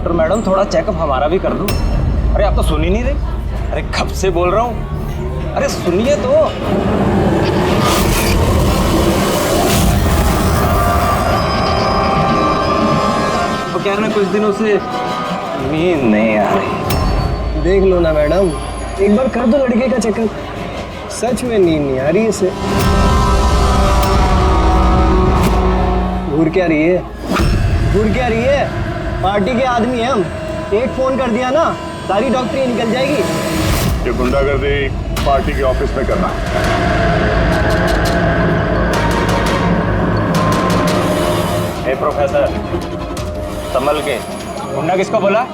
Doctor madam थोड़ा checkup हमारा भी कर दो। अरे आप तो सुन ही नहीं रहे। अरे कब से बोल रहा हूँ, अरे सुनिए तो। तो क्या है ना, कुछ दिनों से नींद नहीं आ रही। देख लो ना मैडम, एक बार कर दो लड़के का चेकअप। सच में नींद नहीं आ रही है इसे। घूर क्या रही है, घूर क्या रही है? पार्टी के आदमी हैं हम, एक फोन कर दिया ना सारी डॉक्टरी निकल जाएगी। ये गुंडागर्दी पार्टी के ऑफिस में करना। हे प्रोफेसर, संभल के। गुंडा किसको बोला?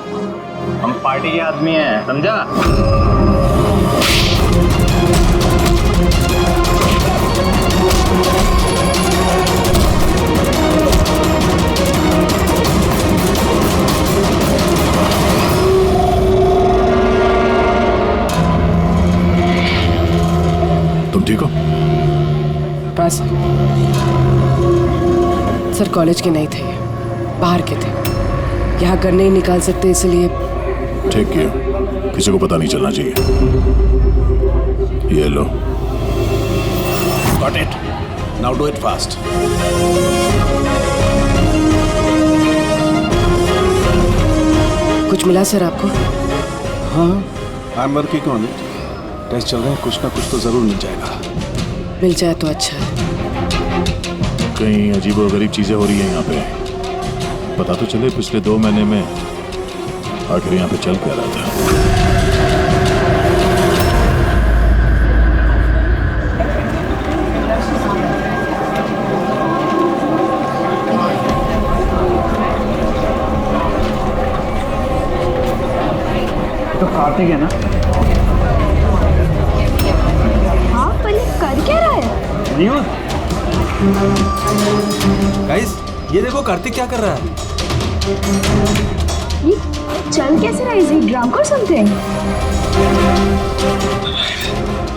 हम पार्टी के आदमी हैं, समझा? तुम ठीक हो? बस सर कॉलेज के नहीं थे, बाहर के थे। यहाँ घर नहीं निकाल सकते इसलिए। ठीक किया, किसी को पता नहीं चलना चाहिए। ये लो। Got it. Now do it fast. कुछ मिला सर आपको? हाँ, I'm working on it. Test चल रहे हैं, कुछ ना कुछ तो जरूर मिल जाएगा। मिल जाए तो अच्छा है। कहीं अजीबोगरीब चीजें हो रही हैं यहाँ पे। पता तो चले पिछले 2 महीने में आखिर यहाँ पे चल क्या रहा था। तो कार्तिक है ना? हाँ, पर ये कर क्या रहा है? न्यूज़। गाइस, ये देखो कार्तिक क्या कर रहा है। ये चल कैसे रहा है? इज ही ड्रंक और something?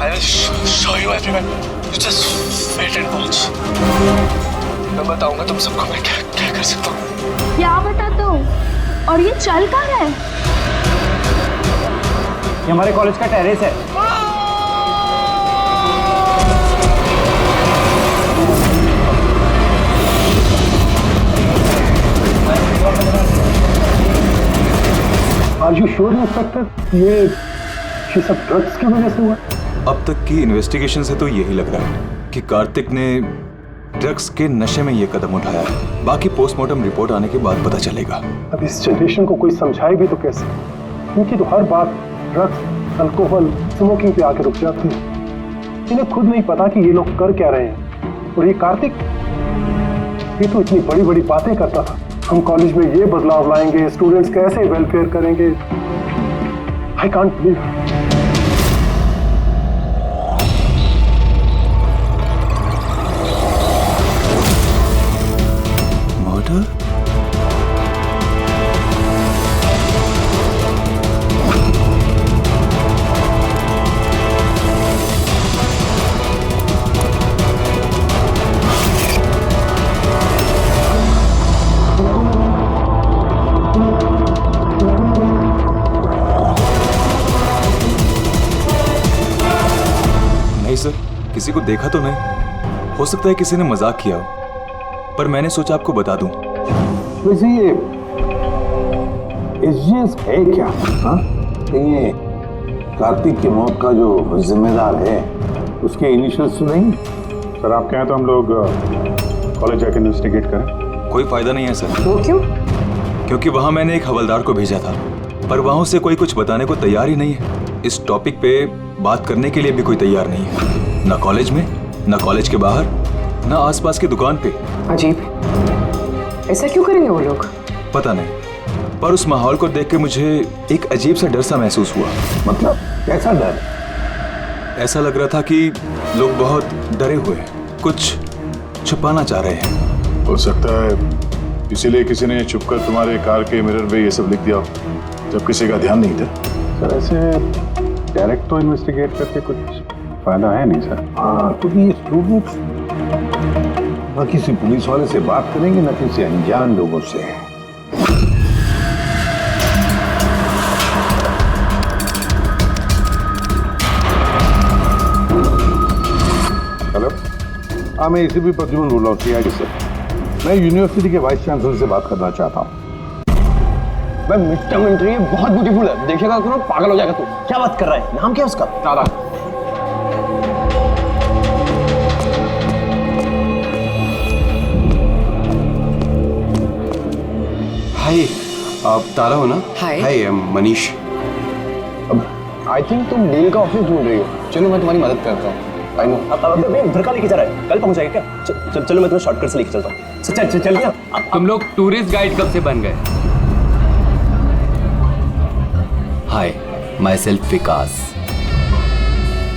I will show you everyone. You just wait and watch. मैं बताऊंगा तुम सबको मैं क्या क्या कर सकता हूँ। क्या बताता हूँ? और ये चल कहाँ रहा है? ये हमारे कॉलेज का टेरेस है। Are you sure, inspector? ये सब ड्रग्स की वजह से हुआ? अब तक की इन्वेस्टिगेशन से तो यही लग रहा है कि कार्तिक ने ड्रग्स के नशे में ये कदम उठाया है। बाकी पोस्टमार्टम रिपोर्ट आने के बाद पता चलेगा। अब इस जनरेशन को कोई समझाए भी तो कैसे, क्योंकि तो हर बात ड्रग्स, अल्कोहल, स्मोकिंग पे आके रुक जाती है। इन्हें खुद नहीं पता कि ये लोग कर क्या रहे हैं। और ये कार्तिक, ये तो इतनी बड़ी बड़ी बातें करता था। हम कॉलेज में ये बदलाव लाएंगे, स्टूडेंट्स कैसे वेलफेयर करेंगे। I can't believe. मर्डर? नहीं सर, किसी को देखा तो नहीं। हो सकता है किसी ने मजाक किया हो, पर मैंने सोचा आपको बता दूं। वैसे ये एसजीएस है क्या? हाँ, ये कार्तिक की मौत का जो जिम्मेदार है उसके इनिशियल्स तो नहीं? सर आप कहें तो हम लोग कॉलेज जाके इन्वेस्टिगेट करें। कोई फायदा नहीं है सर। वो क्यों? क्योंकि वहां मैंने एक हवलदार को भेजा था, पर वहां से कोई कुछ बताने को तैयार ही नहीं है। इस टॉपिक पे बात करने के लिए भी कोई तैयार नहीं है, ना कॉलेज में, ना कॉलेज के बाहर, ना आसपास की दुकान पे। अजीब, ऐसा क्यों करेंगे वो लोग? पता नहीं, पर उस माहौल को देख के मुझे एक अजीब सा डर सा महसूस हुआ। मतलब कैसा डर? ऐसा लग रहा था कि लोग बहुत डरे हुए हैं, कुछ छुपाना चाह रहे हैं। हो सकता है इसीलिए किसी ने छुपकर तुम्हारे कार के मिरर पे ये सब लिख दिया जब किसी का ध्यान नहीं था। सर ऐसे डायरेक्ट तो इन्वेस्टिगेट करके कुछ फायदा है नहीं सर। हाँ, क्योंकि ये स्टूडेंट्स न किसी पुलिस वाले से बात करेंगे न किसी अनजान लोगों से। हाँ, मैं इसी भी प्रद्युमन बोल रहा हूँ CID से। मैं यूनिवर्सिटी के वाइस चांसलर से बात करना चाहता हूँ। भाई मिड टर्म इंटरव्यू बहुत ब्यूटीफुल है, देखेगा करो पागल हो जाएगा तू। क्या बात कर रहा है? नाम क्या है उसका? तारा। हाय, आप तारा हो ना? हाय। हाय, मनीष। आई थिंक तुम डील का ऑफिस ढूंढ रही हो। चलो मैं तुम्हारी मदद करता हूँ। I know. अब घर का लेके जा रहा है, कल पहुंच जाएगा क्या? चलो मैं तुम्हें शॉर्टकट से लेके चलता हूँ। चल गया। तुम लोग टूरिस्ट गाइड कब से बन गए? Hi, myself Vikas,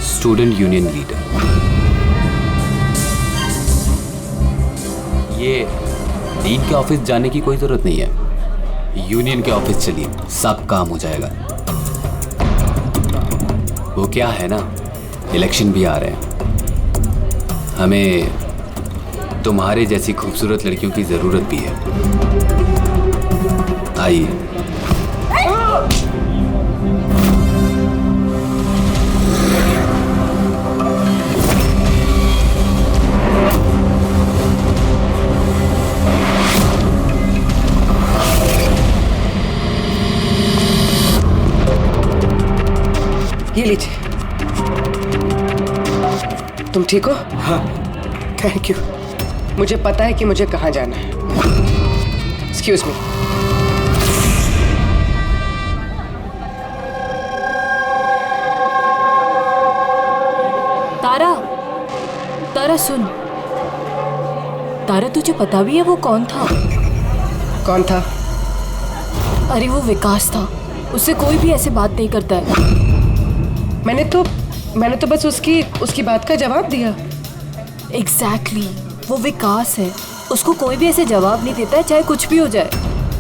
student union leader. ये डीन के ऑफिस जाने की कोई जरूरत नहीं है, यूनियन के ऑफिस चलिए, सब काम हो जाएगा। वो क्या है ना, इलेक्शन भी आ रहे हैं, हमें तुम्हारे जैसी खूबसूरत लड़कियों की जरूरत भी है। आइए। ये लीजिए। तुम ठीक हो? हाँ। Thank you. मुझे पता है कि मुझे कहाँ जाना है। Excuse me. तारा सुन। तारा तुझे पता भी है वो कौन था? कौन था? अरे वो विकास था, उससे कोई भी ऐसे बात नहीं करता है। मैंने तो बस उसकी बात का जवाब दिया। एग्जैक्टली, वो विकास है, उसको कोई भी ऐसे जवाब नहीं देता है, चाहे कुछ भी हो जाए।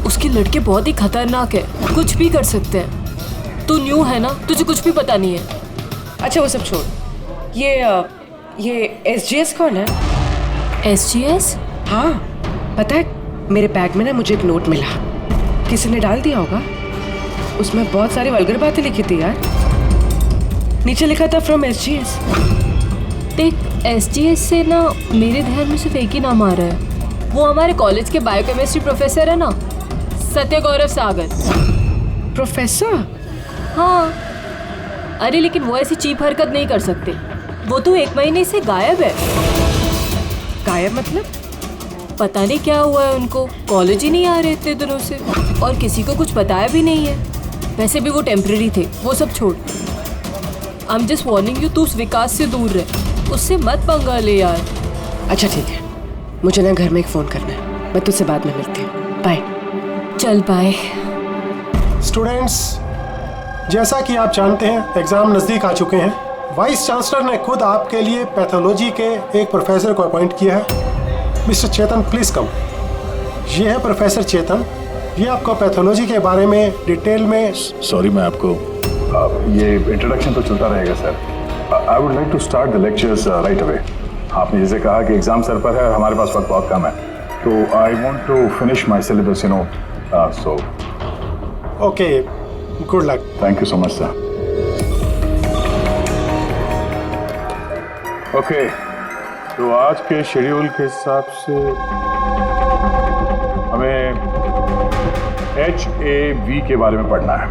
उसके लड़के बहुत ही खतरनाक है, कुछ भी कर सकते हैं। तू न्यू है ना, तुझे कुछ भी पता नहीं है। अच्छा वो सब छोड़, ये SGS कौन है? SGS? हाँ, पता है मेरे बैग में ना मुझे एक नोट मिला, किसी ने डाल दिया होगा। उसमें बहुत सारी वल्गर बातें लिखी थी यार। नीचे लिखा था फ्रॉम SGS। देख, SGS से ना मेरे ध्यान में सिर्फ एक ही नाम आ रहा है। वो हमारे कॉलेज के बायोकेमिस्ट्री प्रोफेसर है ना, सत्य गौरव सागर। प्रोफेसर? हाँ। अरे लेकिन वो ऐसी चीप हरकत नहीं कर सकते। वो तो 1 महीने से गायब है। गायब मतलब? पता नहीं क्या हुआ है उनको, कॉलेज ही नहीं आ रहे इतने दिनों से, और किसी को कुछ बताया भी नहीं है। वैसे भी वो टेम्परेरी थे, वो सब छोड़। I am just warning you, तू उस विकास से दूर रहे, उससे मत पंगा ले यार। अच्छा ठीक है, मुझे ना घर में एक फ़ोन करना है, मैं तुझसे बाद में मिलती हूँ। बाय। चल बाय। स्टूडेंट्स, जैसा कि आप जानते हैं एग्ज़ाम नज़दीक आ चुके हैं। वाइस चांसलर ने खुद आपके लिए पैथोलॉजी के एक प्रोफेसर को अपॉइंट किया है। मिस्टर चेतन, प्लीज़ कम। ये है प्रोफेसर चेतन, ये आपको पैथोलॉजी के बारे में डिटेल में। सॉरी, मैं आपको ये इंट्रोडक्शन तो चलता रहेगा sir. I would like to start the lectures right away. आपने जैसे कहा कि एग्जाम सर पर है, हमारे पास वक्त बहुत कम है, तो I want to finish my syllabus, you know, so okay, good luck. Thank you so much sir. Okay, तो आज के शेड्यूल के हिसाब से हमें HAV के बारे में पढ़ना है,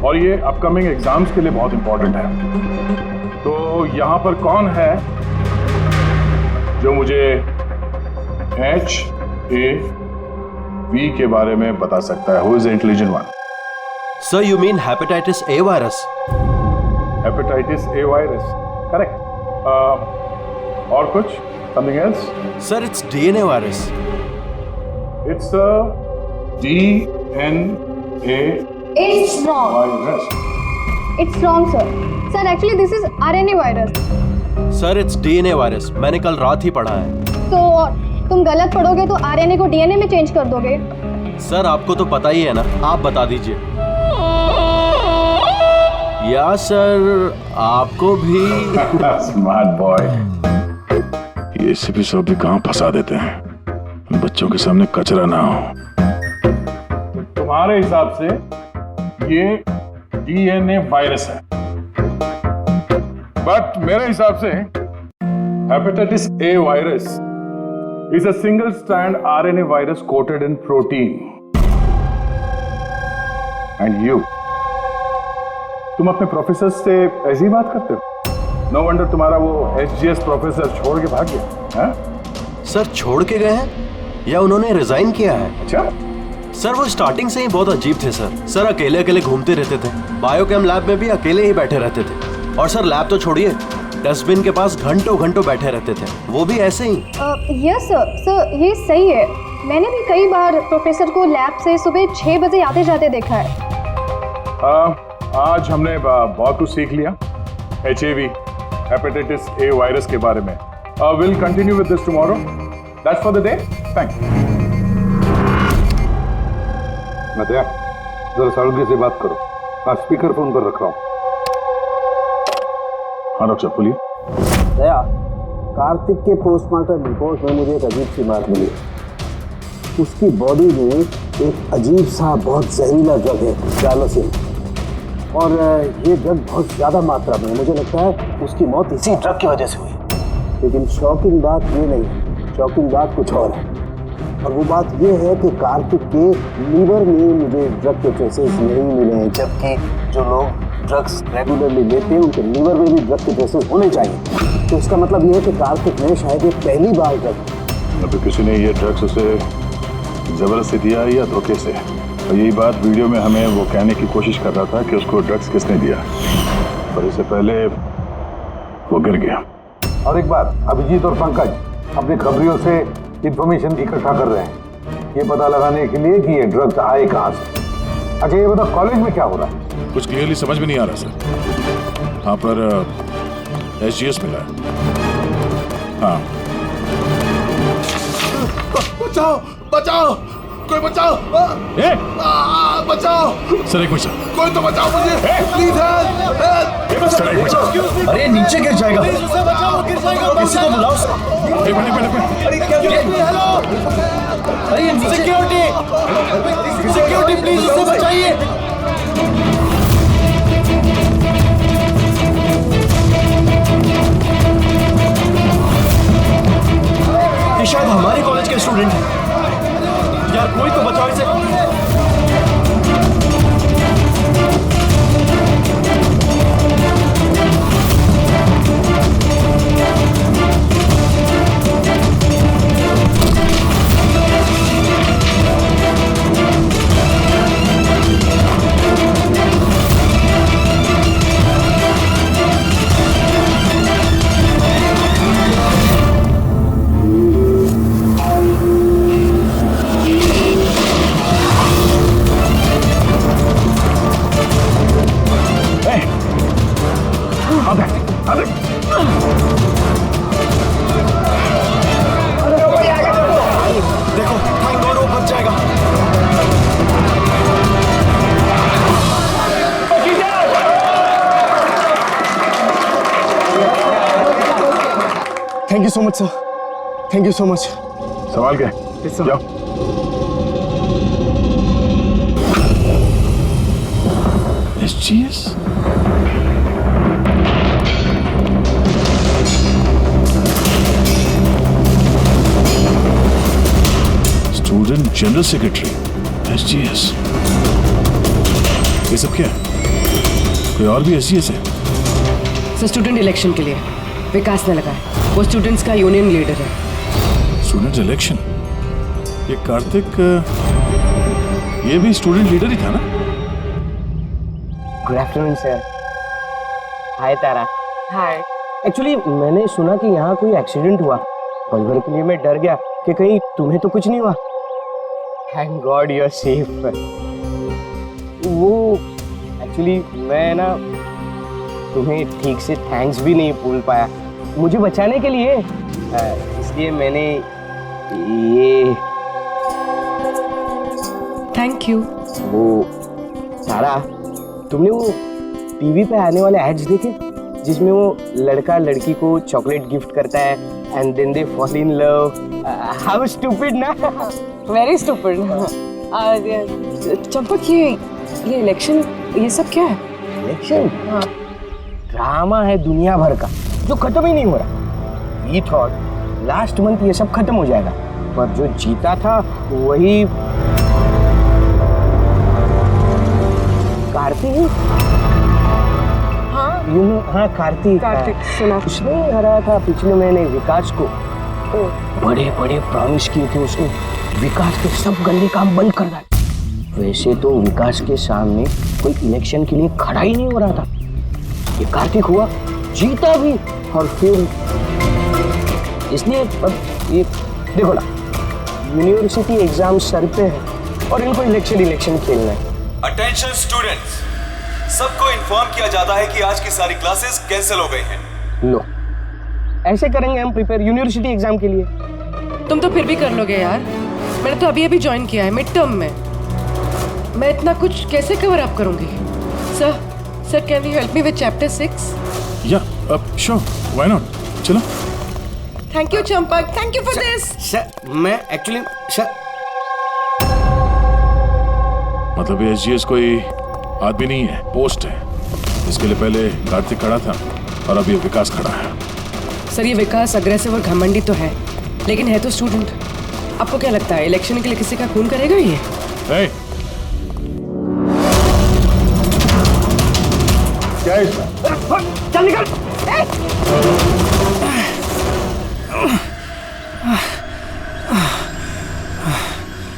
और ये अपकमिंग एग्जाम्स के लिए बहुत इंपॉर्टेंट है। तो यहाँ पर कौन है जो मुझे HAV के बारे में बता सकता है? Who is the intelligent one? Sir, you mean hepatitis A virus? Hepatitis A virus, correct. और कुछ? Something else? Sir, it's DNA virus. It's DNA It's wrong. Virus. It's wrong, sir. Sir, actually this is RNA virus. Sir, it's DNA virus, मैंने कल रात ही पढ़ा है। तो तुम गलत पढ़ोगे तो RNA को DNA में चेंज कर दोगे। सर, आपको तो पता ही है ना, आप बता दीजिए। या सर, आपको भी। Smart boy. ये एसीपी सब भी कहाँ फंसा देते हैं, बच्चों के सामने कचरा ना हो। तुम्हारे हिसाब से ये DNA वायरस है, बट मेरे हिसाब से Hepatitis A virus is a single-strand RNA virus coated in protein. And you, तुम अपने प्रोफेसर से ऐसी बात करते हो? No wonder तुम्हारा वो SGS प्रोफेसर छोड़ के भाग गया, हैं? सर छोड़ के गए हैं या उन्होंने रिजाइन किया है? अच्छा? सर वो स्टार्टिंग से ही बहुत अजीब थे सर। सर अकेले अकेले घूमते रहते थे, बायोकेम लैब में भी अकेले ही बैठे रहते थे। और सर लैब तो छोड़िए, डस्टबिन के पास घंटों घंटों बैठे रहते थे, वो भी ऐसे ही। यस सर, ये सही है। मैंने भी कई बार प्रोफेसर को लैब से सुबह 6 बजे आते जाते देखा है। आज हमने बहुत कुछ सीख लिया HIV, हेपेटाइटिस A वायरस के बारे में। Will continue with this tomorrow. That's for the day. Thank you. Nadiya, जरा सारुग्य से बात करो। हाँ, स्पीकर फोन पर रख रहा हूँ। हाँ डॉक्टर साहब बोलिए। दया, कार्तिक के पोस्टमार्टम रिपोर्ट में मुझे एक अजीब सी बात मिली। उसकी बॉडी में एक अजीब सा बहुत जहरीला ड्रग है, डायलोसिन, और ये ड्रग बहुत ज़्यादा मात्रा में है। मुझे लगता है उसकी मौत इसी ड्रग की वजह से हुई। लेकिन शॉकिंग बात ये नहीं है, शॉकिंग बात कुछ और है। और वो बात ये है कि कार्तिक के लीवर में मुझे ड्रग के ट्रेसेस नहीं मिले हैं, जबकि जो लोग ड्रग्स रेगुलरली लेते हैं उनके लीवर में भी ड्रग के ट्रेसेस होने चाहिए। तो इसका मतलब ये है कि कार्तिक ने शायद ये पहली बार ड्रग, तो किसी ने ये ड्रग्स उसे जबरदस्ती दिया या धोखे से। और यही बात वीडियो में हमें वो कहने की कोशिश कर रहा था कि उसको ड्रग्स किसने दिया, पर इससे पहले वो गिर गया। और एक बात, अभिजीत और पंकज अपने खबरियों से इंफॉर्मेशन इकट्ठा कर रहे हैं, ये पता लगाने के लिए कि ये ड्रग्स आए कहाँ से। अच्छा ये बताओ, कॉलेज में क्या हो रहा है? कुछ क्लियरली समझ में नहीं आ रहा सर। हाँ पर SGS मिला है। हाँ। बचाओ बचाओ, कोई बचाओ। बचाओ सर, एक मिनट। कोई तो बचाओ मुझे, प्लीज हेल्प। अरे नीचे गिर जाएगा, किसी को बुलाओ। अरे सिक्योरिटी प्लीज उसे बचाइए। ये शायद हमारे कॉलेज के स्टूडेंट हैं। यार कोई तो बचाओ इसे। देखो, थैंक गॉड वो बच जाएगा। Thank you so much sir, thank you so much. संभाल के जाओ। SGS? Student general secretary, SGS। ये सब क्या है? कोई और भी SGS है? सर स्टूडेंट इलेक्शन के लिए विकास ने लगाया। वो स्टूडेंट्स का यूनियन लीडर है। Student election? ये कार्तिक ये भी स्टूडेंट लीडर ही था ना? Good afternoon sir. Hi Tara. Hi. Actually मैंने सुना कि यहाँ कोई एक्सीडेंट हुआ, पल भर के लिए मैं डर गया कि कहीं तुम्हें तो कुछ नहीं हुआ। Thank God you are safe. वो एक्चुअली मैं ना तुम्हें ठीक से थैंक्स भी नहीं बोल पाया मुझे बचाने के लिए, इसलिए मैंने ये। Thank you. वो तारा, तुमने वो टीवी पे आने वाले एड्स देखे जिसमें वो लड़का लड़की को चॉकलेट गिफ्ट करता है and then they fall in love? How stupid ना। Very stupid. चंपक, ये इलेक्शन ये सब क्या है? इलेक्शन? हाँ, ड्रामा है दुनिया भर का जो खत्म ही नहीं हो रहा। वी थॉट लास्ट मंथ ये सब खत्म हो जाएगा, पर जो जीता था वही कार्तिक। हाँ हाँ कार्तिक सुना। उसने हराया था पिछले महीने विकास को। बड़े बड़े प्रॉमिस किए थे उसने, विकास के सब गंदे काम बंद कर डाले। वैसे तो विकास के सामने कोई इलेक्शन के लिए खड़ा ही नहीं हो रहा था। ये कार्तिक हुआ, जीता भी, और फिर इसलिए अब ये देखो ना, यूनिवर्सिटी एग्जाम सर पे है और इनको इलेक्शन खेलना है। अटेंशन स्टूडेंट्स, सबको इन्फॉर्म किया जाता है कि आज की सारी क्लासेस कैंसिल हो गई हैं। लो, ऐसे करेंगे हम प्रिपेयर यूनिवर्सिटी एग्जाम के लिए। तुम तो फिर भी कर लोगे यार, मैंने तो अभी ज्वाइन किया है मिड टर्म में। मैं इतना कुछ कैसे कवर अप करूंगी? Sir can you help me with chapter 6? या श्योर, व्हाई नॉट, चलो। Thank you Champak, thank you for this. Sir मैं एक्चुअली सर, मतलब ये एसजीएस कोई आदमी नहीं है, पोस्ट है। इसके लिए पहले कार्तिक खड़ा था और अब ये विकास खड़ा है। सर ये विकास अग्रेसिव और घमंडी तो है, लेकिन है तो स्टूडेंट। आपको क्या लगता है इलेक्शन के लिए किसी का खून करेगा ये? hey! क्या है इसका? चल निकल।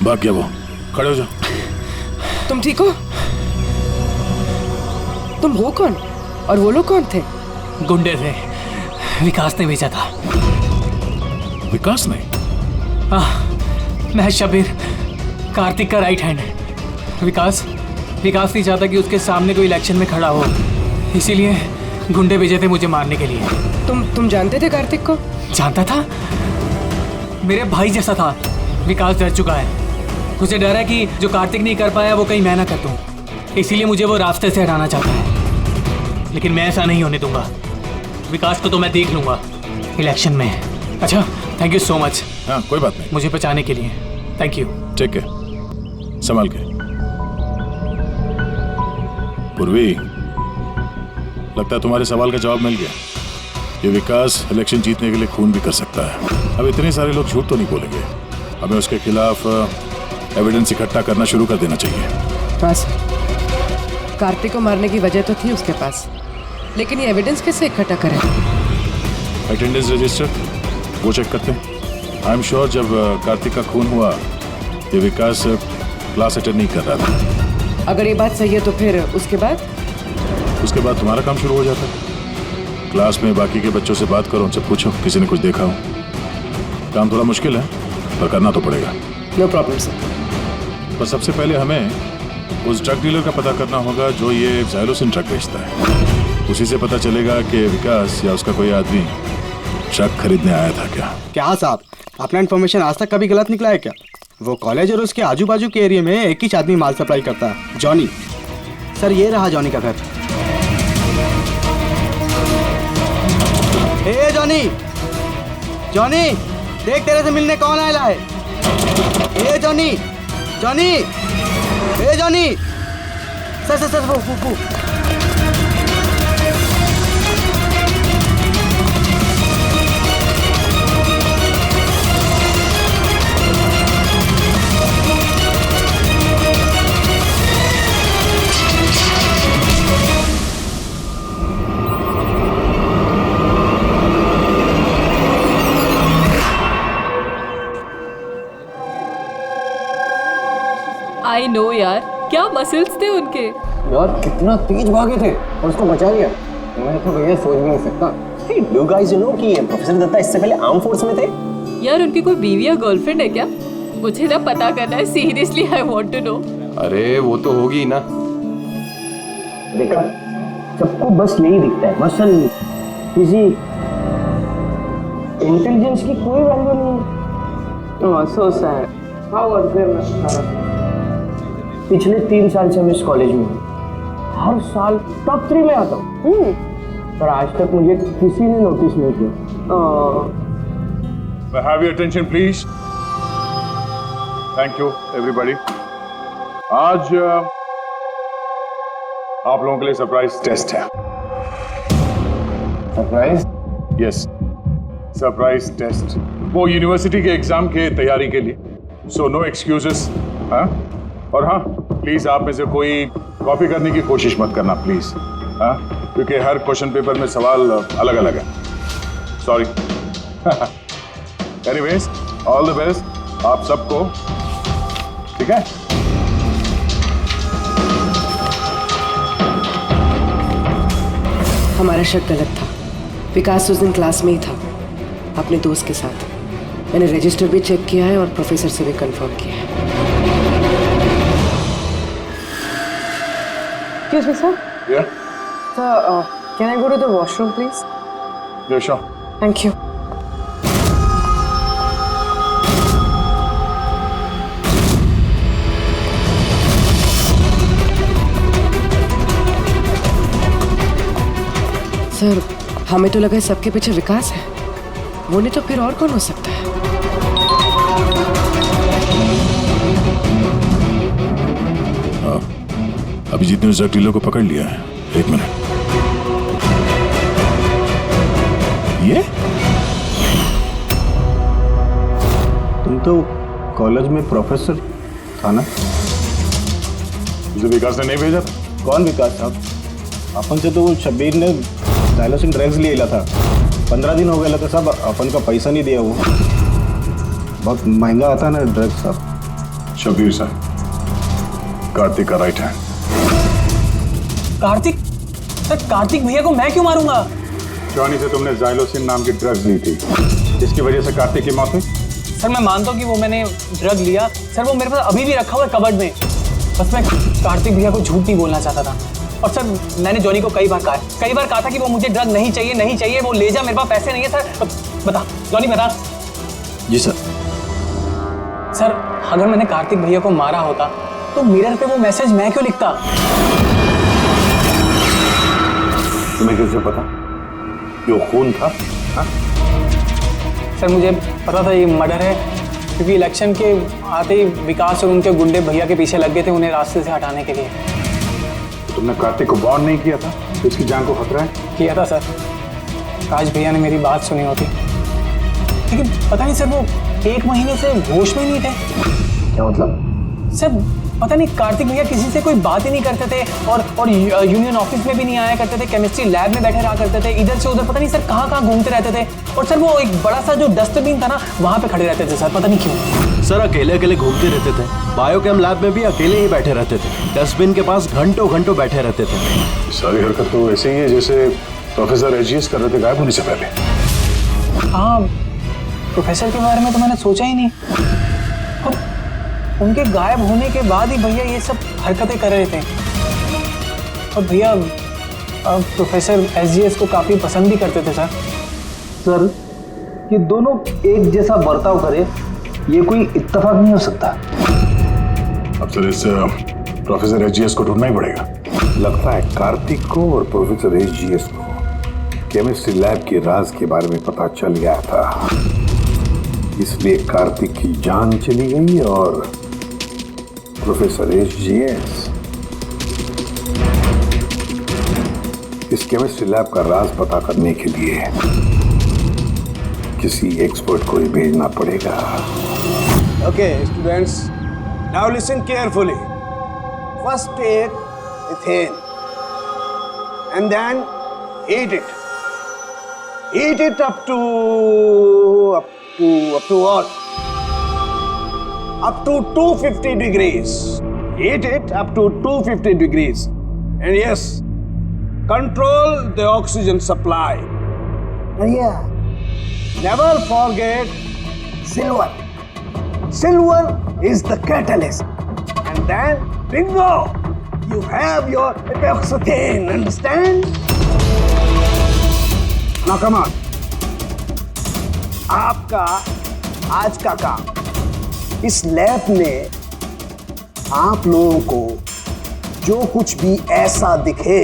भाग गया वो, खड़े हो जाओ। तुम ठीक हो? तुम हो कौन और वो लोग कौन थे? गुंडे थे, विकास ने भेजा था। विकास ने? मैं शबीर, कार्तिक का राइट हैंड है। विकास नहीं चाहता कि उसके सामने कोई इलेक्शन में खड़ा हो, इसीलिए गुंडे भेजे थे मुझे मारने के लिए। तुम जानते थे कार्तिक को? जानता था, मेरे भाई जैसा था। विकास डर चुका है, उसे डर है कि जो कार्तिक नहीं कर पाया वो कहीं मैं ना कर दूं, इसीलिए मुझे वो रास्ते से हटाना चाहता है। लेकिन मैं ऐसा नहीं होने दूंगा। विकास को तो मैं देख लूंगा इलेक्शन में। अच्छा, थैंक यू सो मच। हाँ, कोई बात नहीं, मुझे बचाने के लिए थैंक यू। ठीक है, संभाल के। पूर्वी, लगता है तुम्हारे सवाल का जवाब मिल गया। ये विकास इलेक्शन जीतने के लिए खून भी कर सकता है। अब इतने सारे लोग झूठ तो नहीं बोलेंगे, हमें उसके खिलाफ एविडेंस इकट्ठा करना शुरू कर देना चाहिए। हाँ सर, कार्तिक को मारने की वजह तो थी उसके पास, लेकिन ये एविडेंस कैसे इकट्ठा करें? अटेंडेंस रजिस्टर वो चेक करते हैं। आई एम श्योर जब कार्तिक का खून हुआ ये विकास क्लास अटेंड नहीं कर रहा था। अगर ये बात सही है तो फिर उसके बाद तुम्हारा काम शुरू हो जाता है। क्लास में बाकी के बच्चों से बात करो, उनसे पूछो किसी ने कुछ देखा हो। काम थोड़ा मुश्किल है पर करना तो पड़ेगा। No problem sir. पर सबसे पहले हमें उस ड्रग डीलर का पता करना होगा जो ये ज़ाइलोसिन ड्रग बेचता है। उसी से पता चलेगा कि विकास या उसका कोई आदमी ड्रग खरीदने आया था क्या साहब, अपना इन्फॉर्मेशन आज तक कभी गलत निकला है क्या? वो कॉलेज और उसके आजू बाजू के एरिया में एक ही आदमी माल सप्लाई करता है, जॉनी। सर ये रहा जॉनी का घर। ए जॉनी, देख तेरे से मिलने कौन आया है। ए जॉनी, ए जॉनी, सर वो आई नो यार, क्या मसल्स थे उनके। यार कितना तेज भागे थे और उसको बचा लिया। मैं तो भैया सोच भी नहीं सकता। Hey, do you guys know कि प्रोफेसर दत्ता इससे पहले आर्म फोर्स में थे? यार उनकी कोई बीवी या गर्लफ्रेंड है क्या? मुझे ना पता करना है, seriously I want to know. अरे वो तो होगी ना। देखा, सबको बस यही दिखता है, मसल, फिजिक, इंटेलिजेंस की कोई वैल्यू नहीं है। So sad. How unfair. पिछले 3 साल से मैं इस कॉलेज में हूँ, हर साल टॉप 3 में आता हूँ, पर आज तक मुझे किसी ने नोटिस नहीं किया। Have your attention please. Thank you everybody. आज आप लोगों के लिए सरप्राइज टेस्ट है। सरप्राइज? यस, सरप्राइज टेस्ट, वो यूनिवर्सिटी के एग्जाम के तैयारी के लिए। So no excuses. हाँ, और हाँ प्लीज आप में से कोई कॉपी करने की कोशिश मत करना प्लीज। हाँ, क्योंकि हर क्वेश्चन पेपर में सवाल अलग अलग है। Sorry. Anyways, all the best आप सबको, ठीक है? हमारा शक गलत था। विकास उस दिन क्लास में ही था अपने दोस्त के साथ। मैंने रजिस्टर भी चेक किया है और प्रोफेसर से भी कंफर्म किया है। Excuse me, sir. Yeah. Sir, can I go to the washroom, please? Yeah, sure. Thank you. Sir, हमें तो लगा सबके पीछे विकास है। वो नहीं तो फिर और कौन हो सकता है? अभिजीत ने उस ड्रग को पकड़ लिया है। एक मिनट, ये तुम तो कॉलेज में प्रोफेसर था ना? मुझे विकास ने नहीं भेजा था। कौन विकास साहब? अपन से तो वो शब्बीर ने डायलोसिन ड्रग्स ले लिया था। 15 दिन हो गए थे साहब, अपन का पैसा नहीं दिया। वो बहुत महंगा आता ना ड्रग्स साहब। शब्बीर साहब, कार्तिक का right hand. Kartik? Sir, Kartik भैया को मैं क्यों मारूंगा? जॉनी से तुमने जाइलोसिन नाम की ड्रग्स ली थी, जिसकी वजह से कार्तिक की मौत हुई। सर, मैं मानता हूँ कि वो मैंने ड्रग लिया। सर, वो मेरे पास अभी भी रखा हुआ है कबर्ड में। बस मैं कार्तिक भैया को झूठ नहीं बोलना चाहता था। और सर, मैंने जॉनी को कई बार कहा था कि वो मुझे ड्रग नहीं चाहिए, वो ले जा, मेरे पास पैसे नहीं है। सर बता, जॉनी बता। जी सर। सर, अगर मैंने कार्तिक भैया को मारा होता तो मिरर पे वो मैसेज मैं क्यों लिखता? तुम्हें कैसे पता ये खून था? हा? सर, मुझे पता था ये मर्डर है, क्योंकि इलेक्शन के आते ही विकास और उनके गुंडे भैया के पीछे लग गए थे उन्हें रास्ते से हटाने के लिए। तुमने कार्तिक को वार्न नहीं किया था तो इसकी जान को खतरा है? किया था सर। काश भैया ने मेरी बात सुनी होती, लेकिन पता नहीं सर, वो 1 महीने से होश में नहीं थे। क्या मतलब? सर, पता नहीं, कार्तिक भैया किसी से कोई बात ही नहीं करते थे और यूनियन ऑफिस में भी नहीं आया करते थे। केमिस्ट्री लैब में बैठे रहा करते थे, इधर से उधर पता नहीं सर कहाँ घूमते रहते थे। और सर, वो एक बड़ा सा जो डस्टबिन था ना, वहाँ पे खड़े रहते थे सर, पता नहीं क्यों। सर, अकेले घूमते रहते थे। बायोकेम लैब में भी अकेले ही बैठे रहते थे। डस्टबिन के पास घंटों बैठे रहते थे। सारी हरकत तो ऐसे ही है जैसे प्रोफेसर एजीएस कर रहे थे गायब होने से पहले। हाँ, प्रोफेसर के बारे में तो मैंने सोचा ही नहीं। उनके गायब होने के बाद ही भैया ये सब हरकतें कर रहे थे। और भैया प्रोफेसर एसजीएस को काफी पसंद भी करते थे सर। सर, ये दोनों एक जैसा बर्ताव करे, ये कोई इत्तेफाक नहीं हो सकता। अब सर, इस प्रोफेसर एसजीएस को ढूंढना ही पड़ेगा। लगता है कार्तिक को और प्रोफेसर एसजीएस को केमिस्ट्री लैब के राज के बारे में पता चल गया था, इसलिए कार्तिक की जान चली गई और प्रोफेसर एसजीएस इस केमिस्ट्री लैब का राज पता करने के लिए किसी एक्सपर्ट को ही भेजना पड़ेगा। Okay, students, now listen carefully. First take ethane and then heat it. Heat it up to what? Up to 250 degrees. Heat it up to 250 degrees. And yes, control the oxygen supply. And yeah, never forget silver. Silver is the catalyst. And then, bingo! You have your epoxythane, understand? Now come on. आपका आज का काम, इस lab में आप लोगों को जो कुछ भी ऐसा दिखे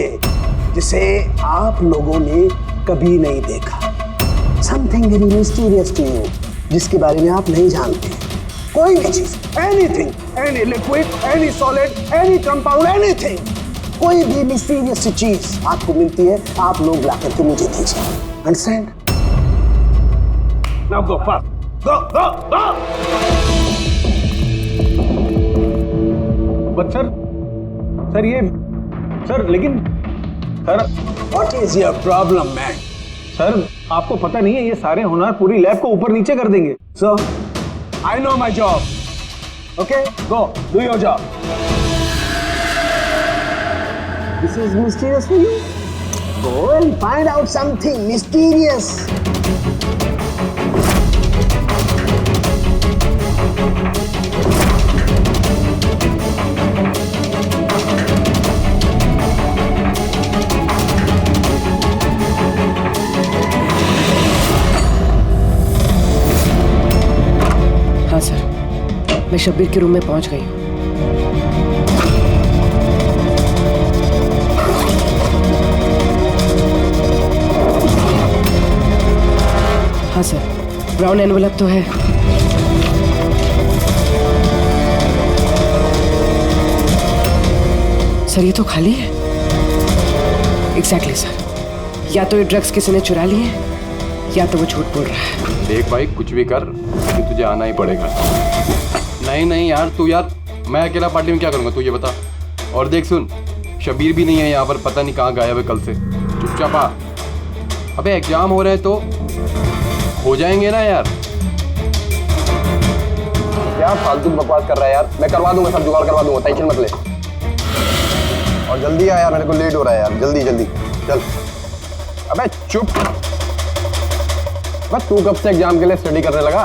जिसे आप लोगों ने कभी नहीं देखा, something very mysterious to you, जिसके बारे में आप नहीं जानते, कोई भी चीज, anything, any liquid, any solid, any compound, anything, कोई भी मिस्टीरियस चीज आपको मिलती है, आप लोग ला करके मुझे दीजिए। Understand? Now go fast. Go, go, go. But sir ये सर लेकिन sir What is your problem, man? Sir आपको पता नहीं है ये सारे होनहार पूरी लैब को ऊपर नीचे कर देंगे. So, I know my job. Okay, go, do your job. This is mysterious for you? Go and find out something mysterious. हाँ सर, मैं शब्बीर के रूम में पहुंच गई हूँ. हाँ सर, ब्राउन एनवेलप तो है. सर ये तो खाली है. एग्जैक्टली सर, या तो ये ड्रग्स किसी ने चुरा लिए हैं या तो वो झूठ बोल रहा है. देख भाई कुछ भी कर लेकिन तुझे आना ही पड़ेगा. नहीं यार तू यार, मैं अकेला पार्टी में क्या करूँगा तू ये बता. और देख सुन, शबीर भी नहीं है यहाँ पर, पता नहीं कहाँ गायब है कल से. चुपचाप आ. अबे एग्जाम हो रहे हैं तो हो जाएंगे ना यार. क्या फालतू बकवास कर रहा है यार. मैं करवा दूंगा, सब जुगाड़ करवा दूंगा, टेंशन मत ले. और जल्दी आ यार, मेरे को लेट हो रहा है यार. जल्दी जल्दी चल. अबे चुप. बस तू कब से एग्जाम के लिए स्टडी करने लगा.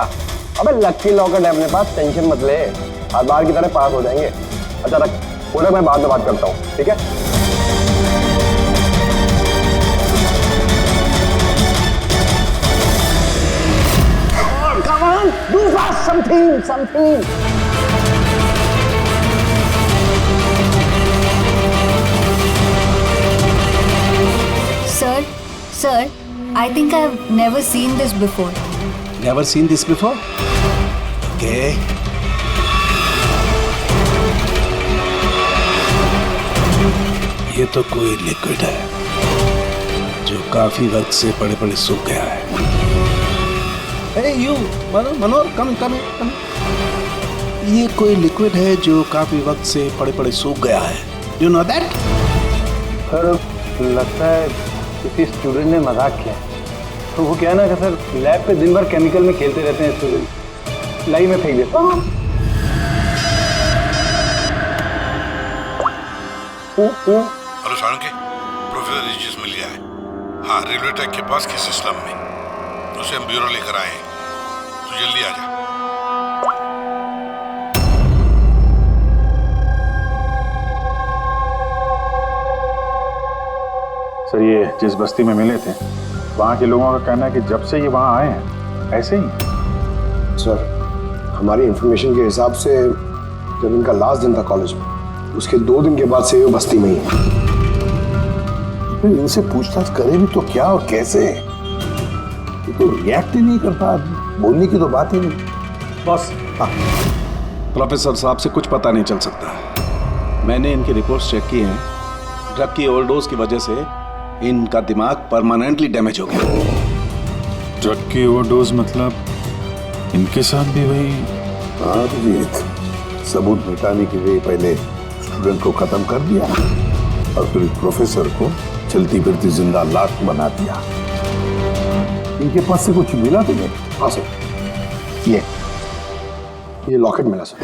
अबे लकी लॉकर है अपने पास, टेंशन मत ले. हर बार की तरह पास हो जाएंगे. अच्छा रख बोले, मैं बाद में बात करता हूँ, ठीक है. Come on, do fast something. Sir, I think I've never seen this before. Never seen this before? Okay. ये तो कोई लिक्विड है जो काफी वक्त से पड़े सूख गया है. Hey you, Manohar, come. ये कोई लिक्विड है जो काफी वक्त से पड़े सूख गया है. You know that? सर लगता है किसी स्टूडेंट ने मजाक किया. तो वो क्या है ना कि सर लैब पे दिन भर केमिकल में खेलते रहते हैं स्टूडेंट. लाई में फेंक देता हूँ. हेलो सारंगी, प्रोफेसर रिजियस मिल गया है. हाँ, रेलवे ट्रैक के पास किसी स्लम में. उसे हम ब्यूरो लेकर आए हैं. तो जल्दी आ जा. सर ये जिस बस्ती में मिले थे वहाँ के लोगों का कहना है कि जब से ये वहाँ आए हैं ऐसे ही. सर, हमारी इंफॉर्मेशन के हिसाब से जब इनका लास्ट दिन था कॉलेज में, उसके 2 दिन के बाद से ये बस्ती में ही है. फिर इनसे पूछताछ करें भी तो क्या और कैसे. ये तो रिएक्ट ही नहीं करता, बोलने की तो बात ही नहीं. बॉस, प्रोफेसर साहब से कुछ पता नहीं चल सकता. मैंने इनकी रिपोर्ट्स चेक की हैं. ड्रग की ओवरडोज की वजह से इनका दिमाग परमानेंटली डैमेज हो गया. ड्रग की ओवरडोज मतलब इनके साथ भी वही. हाँ जीत, सबूत मिटाने के लिए पहले स्टूडेंट को खत्म कर दिया और फिर प्रोफेसर को चलती फिरती जिंदा लाश बना दिया. इनके पास से कुछ मिला तुम्हें? हाँ सर, ये लॉकेट मिला सर.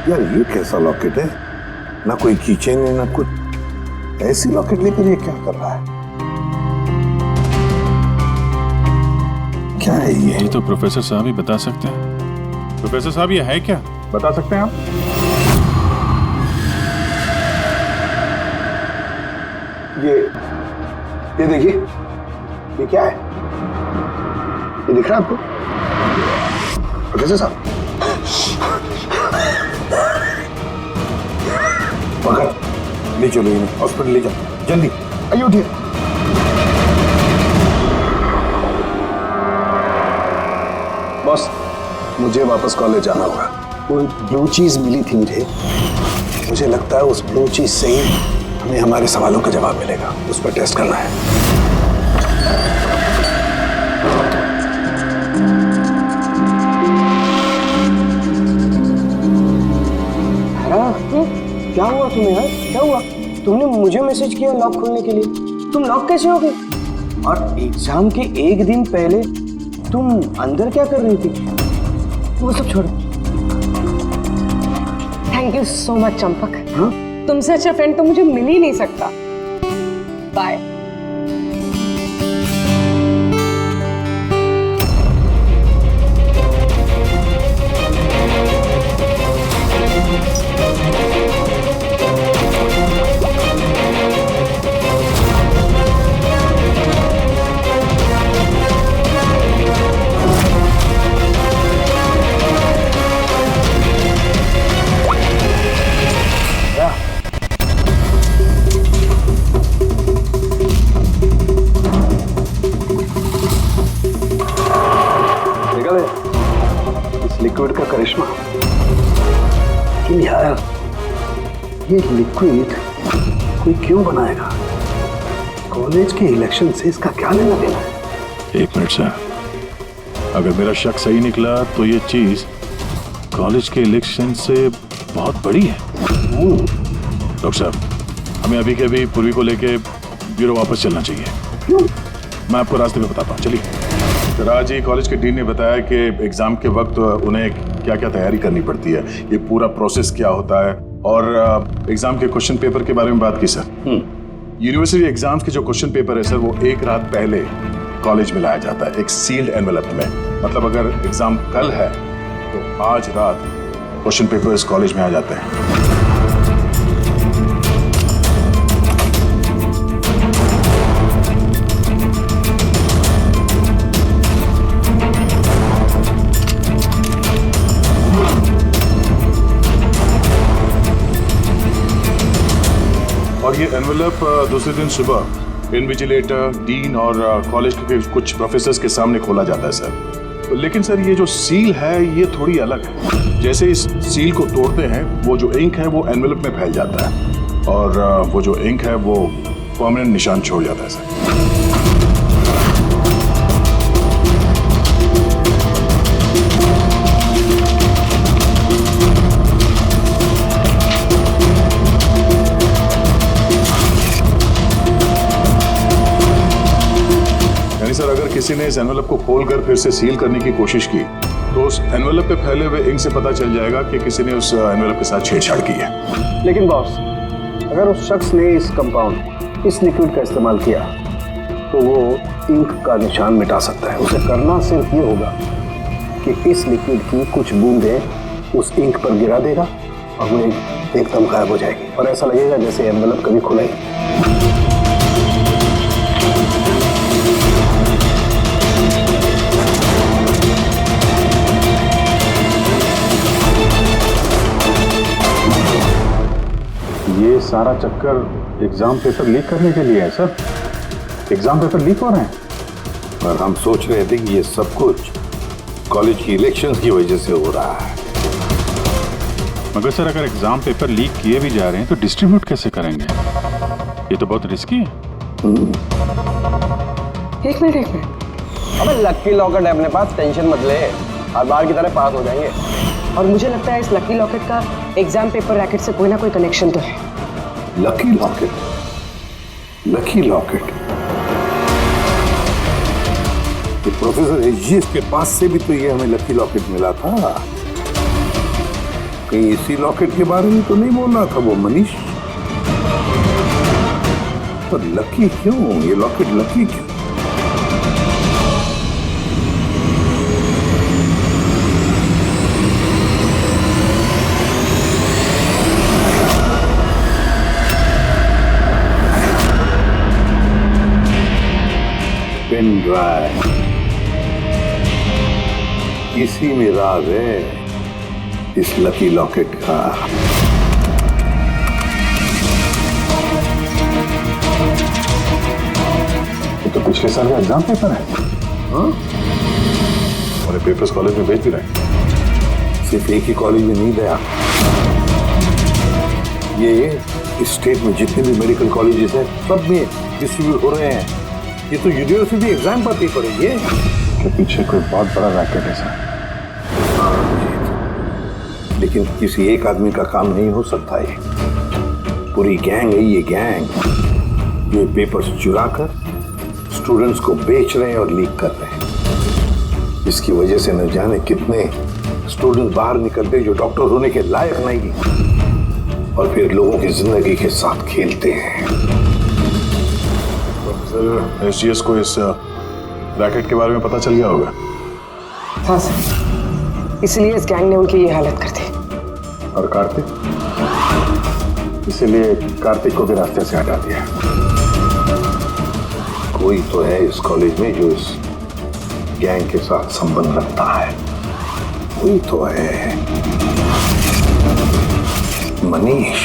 यार ये कैसा लॉकेट है? ना कोई कीचेन है ना कुछ. ऐसी लॉकेट लेकर ये क्या कर रहा है? क्या है ये? तो प्रोफेसर साहब ही बता सकते हैं. प्रोफेसर साहब ये है क्या, बता सकते हैं आप? ये देखिए, ये क्या है? ये दिख रहा है आपको प्रोफेसर साहब? पकड़, ले चलो इन्हें हॉस्पिटल ले जाओ. जल्दी आइए, उठिए. बॉस, मुझे वापस कॉलेज जाना होगा. कोई ब्लू चीज मिली थी मुझे लगता है उस ब्लू चीज से ही हमें हमारे सवालों का जवाब मिलेगा. उस पर टेस्ट करना है. तुम्हें यार? क्या हुआ? तुमने मुझे मैसेज किया लॉक खोलने के लिए, तुम लॉक कैसे हो गए? और एग्जाम के एक दिन पहले तुम अंदर क्या कर रही थी? वो सब छोड़ो। Thank you so much Champak. तुमसे अच्छा फ्रेंड तो मुझे मिल ही नहीं सकता। बाय। लिक्विड का करिश्मा। लेकिन यार ये लिक्विड कोई क्यों बनाएगा? कॉलेज के इलेक्शन से इसका क्या लेना देना है? एक मिनट सर, अगर मेरा शक सही निकला तो ये चीज कॉलेज के इलेक्शन से बहुत बड़ी है। डॉक्टर साहब, हमें अभी के अभी पूर्वी को लेके ब्यूरो वापस चलना चाहिए। मैं आपको रास्ते में बताता हूँ, चलिए। सर, आज ही कॉलेज के डीन ने बताया कि एग्जाम के वक्त उन्हें क्या क्या तैयारी करनी पड़ती है, ये पूरा प्रोसेस क्या होता है, और एग्जाम के क्वेश्चन पेपर के बारे में बात की सर। यूनिवर्सिटी एग्जाम्स के जो क्वेश्चन पेपर है सर, वो एक रात पहले कॉलेज में लाया जाता है एक सील्ड एनवेलप में। मतलब अगर एग्जाम कल है तो आज रात क्वेश्चन पेपर इस कॉलेज में आ जाते हैं। और ये एनवेलप दूसरे दिन सुबह इन्विजिलेटर, डीन और कॉलेज के कुछ प्रोफेसर्स के सामने खोला जाता है सर। लेकिन सर ये जो सील है ये थोड़ी अलग है। जैसे इस सील को तोड़ते हैं, वो जो इंक है वो एनवेलप में फैल जाता है और वो जो इंक है वो परमानेंट निशान छोड़ जाता है सर। सर, अगर किसी ने इस एनवेलप को खोलकर फिर से सील करने की कोशिश की तो उस एनवेलप पे फैले हुए इंक से पता चल जाएगा कि किसी ने उस एनवेलप के साथ छेड़छाड़ की है। लेकिन बॉस, अगर उस शख्स ने इस कंपाउंड, इस लिक्विड का इस्तेमाल किया तो वो इंक का निशान मिटा सकता है। उसे करना सिर्फ ये होगा कि इस लिक्विड की कुछ बूंदें उस इंक पर गिरा देगा और वो एकदम गायब हो जाएगी और ऐसा लगेगा जैसे एनवेलप कभी खुला ही। ये सारा चक्कर एग्जाम पेपर लीक करने के लिए है सर। एग्जाम पेपर लीक हो रहे हैं और हम सोच रहे थे कि ये सब कुछ कॉलेज की इलेक्शंस की वजह से हो रहा है। मगर सर, अगर एग्जाम पेपर लीक किए भी जा रहे हैं तो डिस्ट्रीब्यूट कैसे करेंगे? ये तो बहुत रिस्की है। एक मिनट। अबे लकी लॉकेट है अपने पास, टेंशन मत ले, हर बार की तरह पास हो जाएंगे। और मुझे लगता है इस लकी लॉकेट का एग्जाम पेपर रैकेट से कोई ना कोई कनेक्शन तो है। Lucky locket? Lucky locket? तो प्रोफेसर एजीएस के पास से भी तो ये हमें लकी लॉकेट मिला था। कहीं इसी लॉकेट के बारे में तो नहीं बोल रहा था वो मनीष? पर लकी क्यों? ये लॉकेट लकी क्यों? पेन ड्राइव, इसी में राज है इस लकी लॉकेट का। ये तो पिछले साल का एग्जाम पेपर है। हाँ? और पेपर्स कॉलेज में भेज भी रहे। सिर्फ एक ही कॉलेज में नहीं गया, ये इस स्टेट में जितने भी मेडिकल कॉलेजेस हैं सब में डिस्ट्रीब्यूट हो रहे हैं। ये तो यूनिवर्सिटी एग्जाम पर पेपर है। ये के पीछे कोई बहुत बड़ा रैकेट है सर। लेकिन किसी एक आदमी का काम नहीं हो सकता है। पूरी गैंग है ये गैंग, जो ये पेपर्स चुरा कर स्टूडेंट्स को बेच रहे हैं और लीक कर रहे हैं। इसकी वजह से न जाने कितने स्टूडेंट्स बाहर निकलते जो डॉक्टर होने के लायक नहीं और फिर लोगों की जिंदगी के साथ खेलते हैं। सर एसजीएस को इस रैकेट के बारे में पता चल गया होगा। हाँ सर, इसलिए इस गैंग ने उनकी ये हालत कर दी। और कार्तिक, इसीलिए कार्तिक को भी रास्ते से हटा दिया। कोई तो है इस कॉलेज में जो इस गैंग के साथ संबंध रखता है, कोई तो है। मनीष।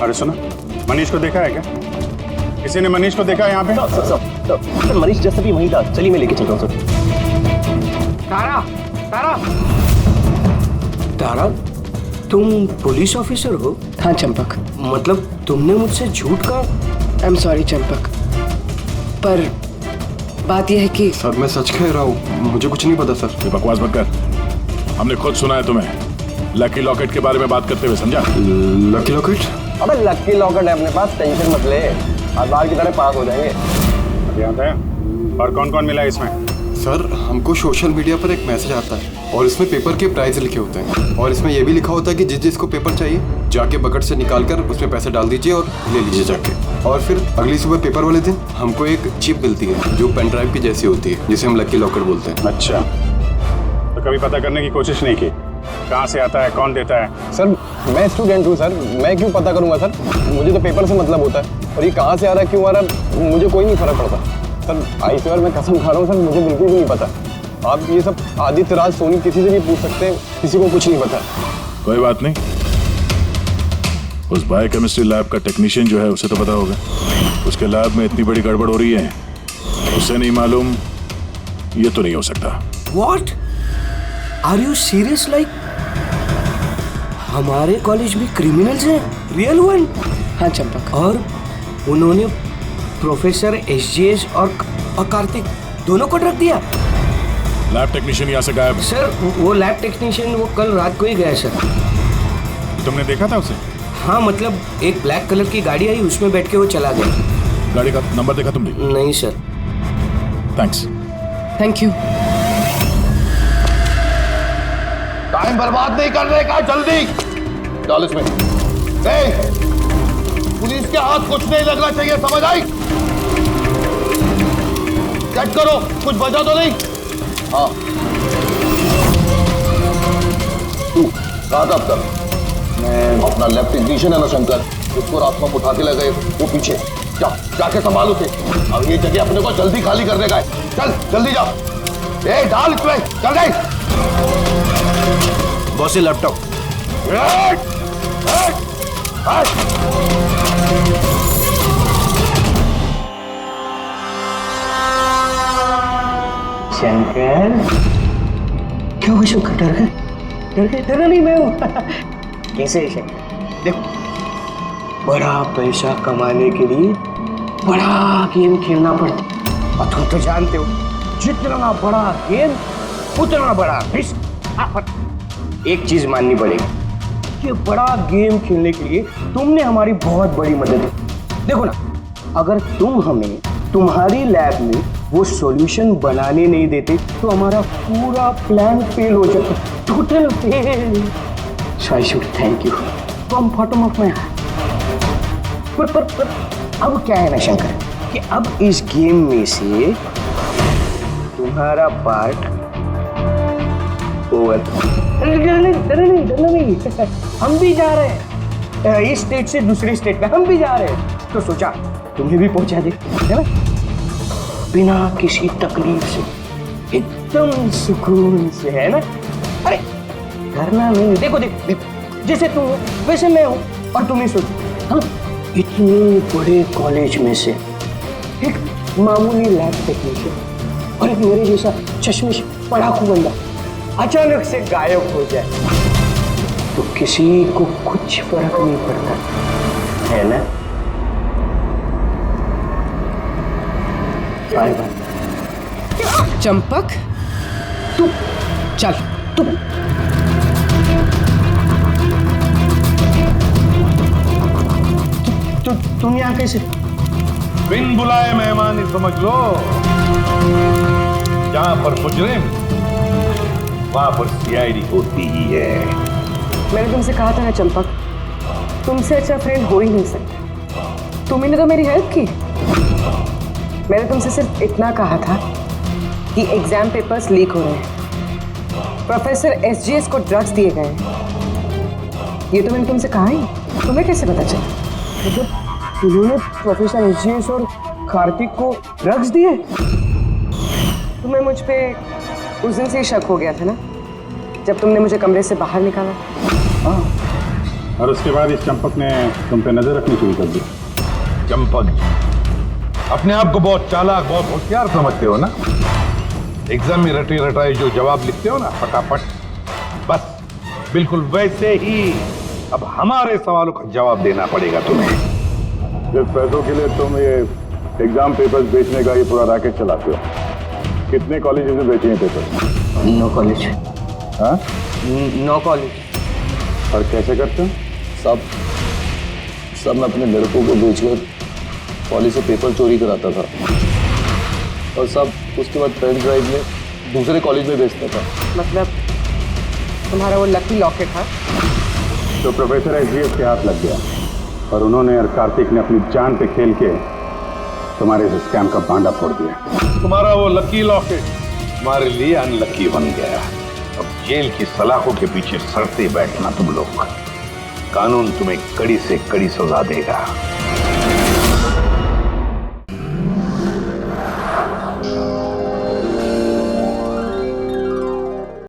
अरे सुनो, मनीष को देखा है क्या? किसी ने मनीष को देखा है यहाँ पे? सर मनीष जैसे भी वहीं था, चलिए मैं लेके चल रहा हूँ सर। तारा, तारा, तारा, तुम पुलिस ऑफिसर हो? हाँ चंपक। मतलब तुमने मुझसे झूठ कहा? आई एम सॉरी चंपक, पर बात यह है कि सर मैं सच कह रहा हूँ, मुझे कुछ नहीं पता सर। ये बकवास मत कर, हमने खुद सुना है तुम्हें लकी लॉकेट के बारे में बात करते हुए, समझा? Lucky locket? अबे लकी लॉकेट है अपने पास, टेंशन मत ले, आज बार की तरह पास हो जाएंगे। और कौन कौन मिला इसमें? सर हमको सोशल मीडिया पर एक मैसेज आता है और इसमें पेपर के प्राइस लिखे होते हैं और इसमें यह भी लिखा होता है कि जिस जिसको पेपर चाहिए जाके बकेट से निकाल कर उसमें पैसे डाल दीजिए और ले लीजिए जाके। और फिर अगली सुबह पेपर वाले दिन हमको एक चिप मिलती है जो पेन ड्राइव की जैसी होती है, जिसे हम लकी लॉकेट बोलते हैं। अच्छा, तो कभी पता करने की कोशिश नहीं की कहाँ से आता है, कौन देता है? सर मैं स्टूडेंट हूँ सर, मैं क्यों पता करूँगा सर, मुझे तो पेपर से मतलब होता है और ये कहाँ से आ रहा है, क्यों आ रहा है, मुझे कोई नहीं फर्क पड़ता सर। आई स्वेयर मैं कसम खा रहा हूँ सर, मुझे बिल्कुल भी नहीं पता। आप ये सब आदित्य राज सोनी किसी से भी पूछ सकते हैं, किसी को कुछ नहीं पता। कोई बात नहीं, उस बायोकेमिस्ट्री लैब का टेक्नीशियन जो है उसे तो पता होगा। उसके लैब में इतनी बड़ी गड़बड़ हो रही है, उसे नहीं मालूम, ये तो नहीं हो सकता। What? Are you serious? Like हमारे कॉलेज में क्रिमिनल्स हैं, रियल वन? हाँ चंपक। और उन्होंने प्रोफेसर एसजीएस और कार्तिक दोनों को रख दिया। लैब टेक्नीशियन यहाँ से गायब। सर वो लैब टेक्नीशियन वो कल रात को ही गया सर। तुमने देखा था उसे? हाँ मतलब एक ब्लैक कलर की गाड़ी आई, उसमें बैठ के वो चला गया। गाड़ी का नंबर देखा तुमने? नहीं sir. Thanks. Thank you. Time बर्बाद नहीं करने का, जल्दी डाल इसमें। पुलिस के हाथ कुछ नहीं लगना चाहिए, समझ आई? चेक करो कुछ बचा तो नहीं। हाँ तू कहा था अब तक? मैं अपना लैब टेक्नीशियन है ना शंकर, उसको रात को उठा के ले गए, वो पीछे जाके संभालो थे। अब ये जगह अपने को जल्दी खाली करने का है, चल जल्दी जा। डाल इसमें, चल गई। बॉस ये लैपटॉप। शंकर क्या हुआ शंकर? डर गए? डर गए? डरा नहीं मैं हूँ। कैसे है शंकर? देखो बड़ा पैसा कमाने के लिए बड़ा गेम खेलना पड़ता और तुम तो जानते हो जितना बड़ा गेम उतना बड़ा रिस्क। एक चीज माननी पड़ेगी कि बड़ा गेम खेलने के लिए तुमने हमारी बहुत बड़ी मदद की। देखो ना, अगर तुम हमें तुम्हारी लैब में वो सॉल्यूशन बनाने नहीं देते तो हमारा पूरा प्लान फेल हो जाता, total fail. So I should thank you from bottom of my heart. पर अब क्या है ना शंकर कि अब इस गेम में से तुम्हारा पार्ट ओवर। डरना नहीं, हम भी जा रहे हैं इस स्टेट से दूसरी स्टेट में, हम भी जा रहे हैं, तो सोचा तुम्हें भी पहुंचा दे, है ना? बिना किसी तकलीफ से, एकदम सुकून से, है ना? अरे करना नहीं। देखो जैसे तुम हो वैसे मैं हूं और तुम ही सोचो, हम इतने बड़े कॉलेज में से एक मामूली लैब टेक्नीशियन और एक मेरे जैसा चश्मिश पढ़ाकू बंदा अचानक से गायब हो जाए तो किसी को कुछ फर्क नहीं पड़ता, है ना? Bye bye. चंपक तू चल तू। तुम यहाँ कैसे? बिन बुलाए मेहमान ही समझ लो। जहां पर मुजरिम वहां पर सीआईडी होती ही है। मैंने तुमसे कहा था ना चंपक, तुमसे अच्छा फ्रेंड हो ही नहीं सकता। तुमने तो मेरी हेल्प की। मैंने तुमसे सिर्फ इतना कहा था कि एग्जाम पेपर्स लीक हो रहे हैं, प्रोफेसर एसजीएस को ड्रग्स दिए गए हैं। ये तो मैंने तुमसे कहा ही। तुम्हें कैसे पता चला? मतलब उन्होंने प्रोफेसर एसजीएस और कार्तिक को ड्रग्स दिए? तुम्हें मुझ पे उस दिन से ही शक हो गया था ना, जब तुमने मुझे कमरे से बाहर निकाला। हाँ, और उसके बाद इस चंपक ने तुम पे नजर रखनी शुरू कर दी। चंपक अपने आप को बहुत चालाक, बहुत होशियार समझते हो ना। एग्जाम में रटे रटाए जो जवाब लिखते हो ना फटाफट, बस बिल्कुल वैसे ही अब हमारे सवालों का जवाब देना पड़ेगा तुम्हें। जिस पैसों के लिए तुम ये एग्जाम पेपर्स बेचने का ये पूरा रैकेट चलाते हो, कितने कॉलेजेस में बेचे हैं पेपर? 9 कॉलेज। हाँ? 9 कॉलेज। और कैसे करते हो? सब मैं अपने लड़कों को बेचकर कॉलेज से पेपर चोरी कराता था और सब उसके बाद पेन ड्राइव में दूसरे कॉलेज में बेचता था। मतलब तुम्हारा वो लकी लॉकेट था? तो प्रोफेसर एसजीएस के हाथ लग गया और उन्होंने और कार्तिक ने अपनी जान पे खेल के तुम्हारे इस स्कैम का भांडा फोड़ दिया। तुम्हारा वो लकी लॉकेट तुम्हारे लिए अनलकी बन गया। अब जेल की सलाखों के पीछे सड़ते बैठना तुम लोग। कानून तुम्हें कड़ी से कड़ी सजा देगा।